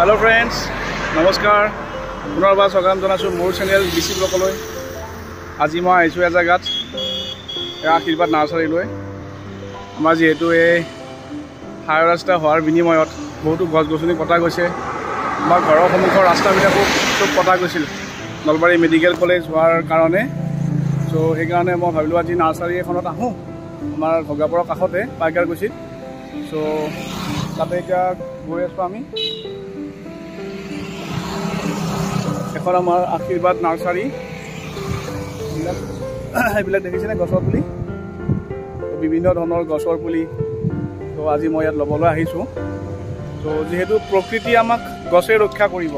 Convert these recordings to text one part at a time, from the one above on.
Hello friends नमस्कार पुनर्बार स्वागत जानाइছো मोर channel बिसि ब्लगলৈ আজি মই আইছো এজাগাত আশীৰ্বাদ নাৰ্সাৰীলৈ আমাৰ যেহেতু এই হাই ৰাস্তা হোৱাৰ বিনিময়ত বহুতো গছ গছনি কটা গৈছে আমাৰ ঘৰৰ সন্মুখৰ ৰাস্তাবিলাকো সব কটা গৈছিল নলবাৰী মেডিকেল কলেজ হোৱাৰ কাৰণে সো এই কাৰণে মই ভাবিলো আজি নাৰ্সাৰী এখনত আহো আমাৰ ভগাপুৰৰ কাষতে পাইকাৰ গৈছিল সো তাতে এতিয়া গৈ আছো আমি এখন আমাৰ আশীৰ্বাদ নাৰ্সাৰী এইবিলাক দেখিছেনে গছৰ পুলি বিভিন্ন ধৰণৰ গছৰ পুলি তো আজি মই ইয়াত ল'বলৈ আহিছোঁ তো যেহেতু প্ৰকৃতি আমাক গছে ৰক্ষা কৰিব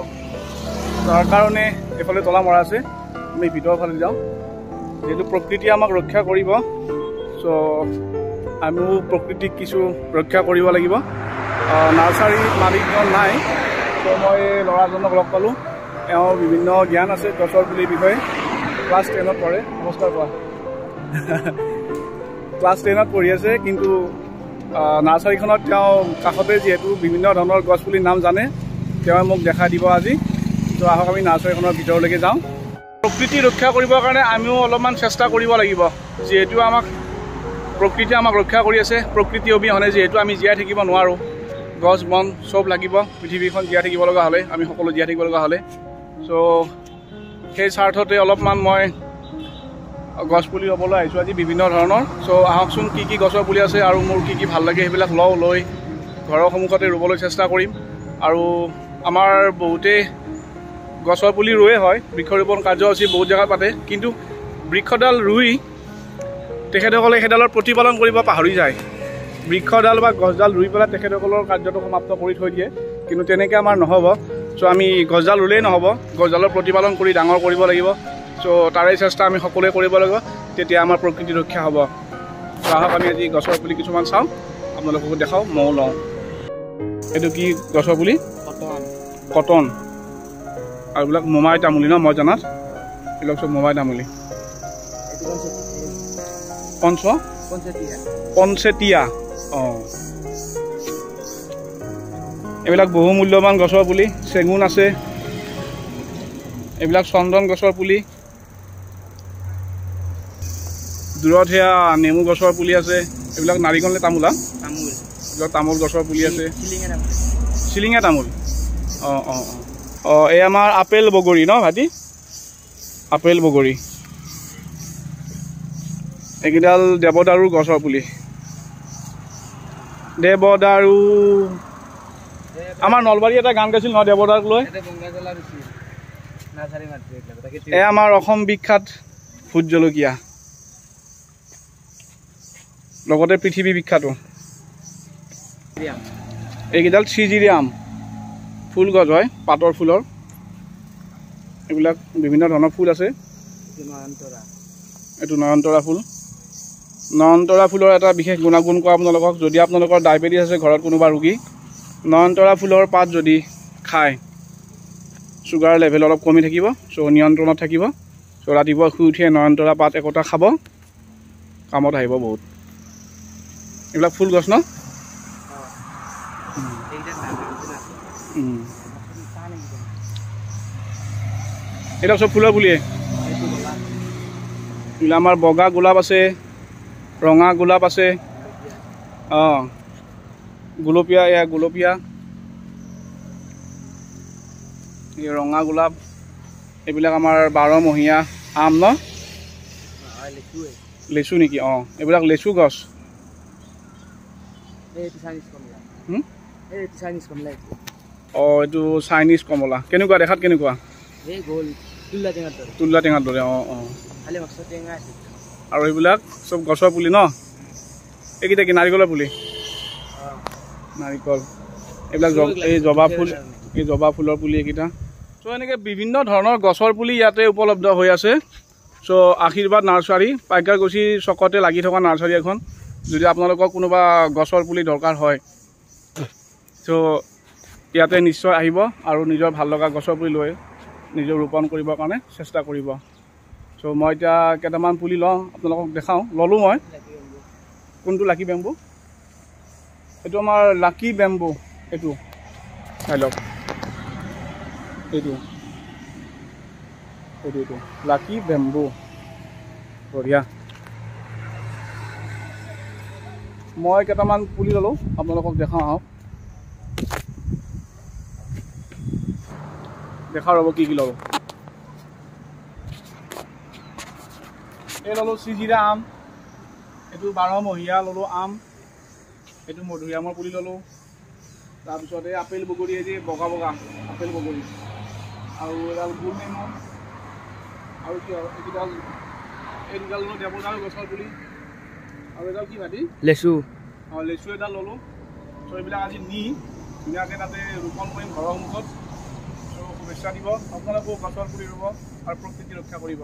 তাৰ কাৰণে এফালে তলা মৰা আছে আমি ভিতৰৰ ফালে যাওঁ যেহেতু প্ৰকৃতি আমাক ৰক্ষা কৰিব সো আমিও প্ৰকৃতিক কিছু ৰক্ষা কৰিব লাগিব নাৰ্সাৰী মালিকজন নাই তো মই ল'ৰাজনক লগ পালোঁ এওঁৰ বিভিন্ন জ্ঞান আছে গছৰ পুলিৰ বিষয়ে ক্লাছ 10ত পঢ়ে নমস্কাৰ কোৱা ক্লাছ 10ত পঢ়ি আছে কিন্তু নাৰ্সাৰীখনত তেওঁ কাষতে যেহেতু বিভিন্ন ধৰণৰ গছ পুলিৰ নাম জানে তেওঁ মোক দেখাই দিব আজি তো আহক আমি নাৰ্সাৰীখনৰ ভিতৰলৈকে যাওঁ প্ৰকৃতি ৰক্ষা কৰিবৰ কাৰণে আমিও অলপমান চেষ্টা কৰিব লাগিব যেহেতু আমাক প্ৰকৃতিয়ে আমাক ৰক্ষা কৰি আছে প্ৰকৃতি অবিহনে যেহেতু আমি জীয়াই থাকিব নোৱাৰোঁ গছ বন সব লাগিব পৃথিৱীখন জীয়াই থাকিব লগা হ'লে আমি সকলো জীয়াই থাকিব লগা হ'লে সো সেই স্বাৰ্থতে অলপমান মই গছ পুলি ল'বলৈ আহিছোঁ আজি বিভিন্ন ধৰণৰ সো আহকচোন কি কি গছৰ পুলি আছে আৰু মোৰ কি কি ভাল লাগে সেইবিলাক লৈ ঘৰৰ সন্মুখতে ৰুবলৈ চেষ্টা কৰিম আৰু আমাৰ বহুতে গছৰ পুলি ৰুৱে হয় বৃক্ষৰোপণ কাৰ্যসূচী বহুত জেগাত পাতে কিন্তু বৃক্ষডাল ৰুই তেখেতসকলে সেইডালৰ প্ৰতিপালন কৰিব পাহৰি যায় বৃক্ষডাল বা গছডাল ৰুই পেলাই তেখেতসকলৰ কাৰ্যটো সমাপ্ত কৰি থৈ দিয়ে কিন্তু তেনেকৈ আমাৰ নহ'ব সো আমি গছডাল ৰুলেই নহ'ব গছডালৰ প্ৰতিপালন কৰি ডাঙৰ কৰিব লাগিব সো তাৰে চেষ্টা আমি সকলোৱে কৰিব লাগিব তেতিয়া আমাৰ প্ৰকৃতি ৰক্ষা হ'ব সো আহক আমি আজি গছৰ পুলি কিছুমান চাওঁ আপোনালোককো দেখাওঁ ময়ো লওঁ এইটো কি গছৰ পুলি কটন আৰু এইবিলাক মোমাই তামুলী ন মই জনাত এইবিলাক চব মোমাই তামুলী পঞ্চেতিয়া অঁ এইবিলাক বহু মূল্যৱান গছৰ পুলি চেগুন আছে এইবিলাক চন্দন গছৰ পুলি দূৰত সেয়া নেমু গছৰ পুলি আছে এইবিলাক নাৰিকল নে তামোল এইবিলাক তামোল গছৰ পুলি আছে চিলিঙা তামোল অঁ অঁ অঁ অঁ এই আমাৰ আপেল বগৰী ন ভাইটি আপেল বগৰী এইকেইডাল দেৱদাৰু গছৰ পুলি দেৱদাৰু আমাৰ নলবাৰী এটা গান গাইছিল নহয় দেৱদাৰুক লৈ এয়া আমাৰ অসম বিখ্যাত ভোট জলকীয়া লগতে পৃথিৱী বিখ্যাতো এইকেইডাল চিজিৰিয়াম ফুল গছ হয় পাতৰ ফুলৰ এইবিলাক বিভিন্ন ধৰণৰ ফুল আছে এইটো নয়নতৰা ফুল নয়নতৰা ফুলৰ এটা বিশেষ গুণাগুণ কোৱা আপোনালোকক যদি আপোনালোকৰ ডায়েবেটিছ আছে ঘৰত কোনোবা ৰোগী নয়নতৰা ফুলৰ পাত যদি খায় চুগাৰ লেভেল অলপ কমি থাকিব চ' নিয়ন্ত্ৰণত থাকিব চ' ৰাতিপুৱা শুই উঠিয়ে নয়নতৰা পাত একোটা খাব কামত আহিব বহুত এইবিলাক ফুল গছ ন এইবিলাক চব ফুলৰ পুলিয়ে এইবিলাক আমাৰ বগা গোলাপ আছে ৰঙা গোলাপ আছে অঁ গুলপীয়া এয়া গুলপীয়া এই ৰঙা গোলাপ এইবিলাক আমাৰ 12মহীয়া আম ন লেচু নেকি অঁ এইবিলাক লেচু গছ অঁ এইটো চাইনিজ কমলা কেনেকুৱা দেখাত কেনেকুৱা তুল্লা টেঙাৰ দৰে অঁ অঁ আৰু এইবিলাক চব গছৰ পুলি ন এইকেইটা কি নাৰিকলৰ পুলি নাৰিকল এইবিলাক এই জবা ফুল এই জবা ফুলৰ পুলি এইকেইটা চ' এনেকৈ বিভিন্ন ধৰণৰ গছৰ পুলি ইয়াতে উপলব্ধ হৈ আছে চ' আশীৰ্বাদ নাৰ্চাৰী পাইকাৰকুছি চকতে লাগি থকা নাৰ্চাৰী এখন যদি আপোনালোকক কোনোবা গছৰ পুলি দৰকাৰ হয় চ' ইয়াতে নিশ্চয় আহিব আৰু নিজৰ ভাল লগা গছৰ পুলি লৈ নিজৰ ৰোপণ কৰিবৰ কাৰণে চেষ্টা কৰিব চ' মই এতিয়া কেইটামান পুলি লওঁ আপোনালোকক দেখাওঁ ল'লোঁ মই কোনটো লাকি বেম্বু এইটো আমাৰ লাকি বেম্বু এইটো চাই লওক এইটো লাকি বেম্বু বঢ়িয়া। মই কেইটামান পুলি ল'লোঁ, আপোনালোকক দেখাওঁ আহক। দেখাওঁ ৰ'ব কি ল'লোঁ। এই ল'লোঁ চিজিৰা আম, এইটো 12মহীয়া ল'লোঁ আম, এইটো মধুৰিআমৰ পুলি ল'লোঁ। তাৰপিছত এই আপেল বগৰী, এই যে বগা আপেল বগৰী, আৰু এডাল গোল নেমু, আৰু কি আৰু এই দুডাল ল'লোঁ দেৱদাৰু গছৰ পুলি, আৰু এডাল কি ভাটি লেচু। লেচু এডাল ল'লোঁ। চ' এইবিলাক আজি নি ধুনীয়াকৈ তাতে ৰোপণ কৰিম ঘৰৰ সন্মুখত। চ' শুভেচ্ছা দিব, আপোনালোকেও গছৰ পুলি ৰুব আৰু প্ৰকৃতি ৰক্ষা কৰিব।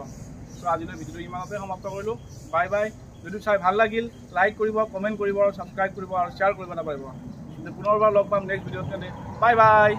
চ' আজিলৈ ভিডিঅ'টো ইমানতে সমাপ্ত কৰিলোঁ। Bye bye. যদি চাই ভাল লাগিল লাইক কৰিব, কমেণ্ট কৰিব, আৰু ছাবস্ক্ৰাইব কৰিব আৰু শ্বেয়াৰ কৰিব নাপাহৰিব। কিন্তু পুনৰবাৰ লগ পাম নেক্সট ভিডিঅ'ত। Bye bye.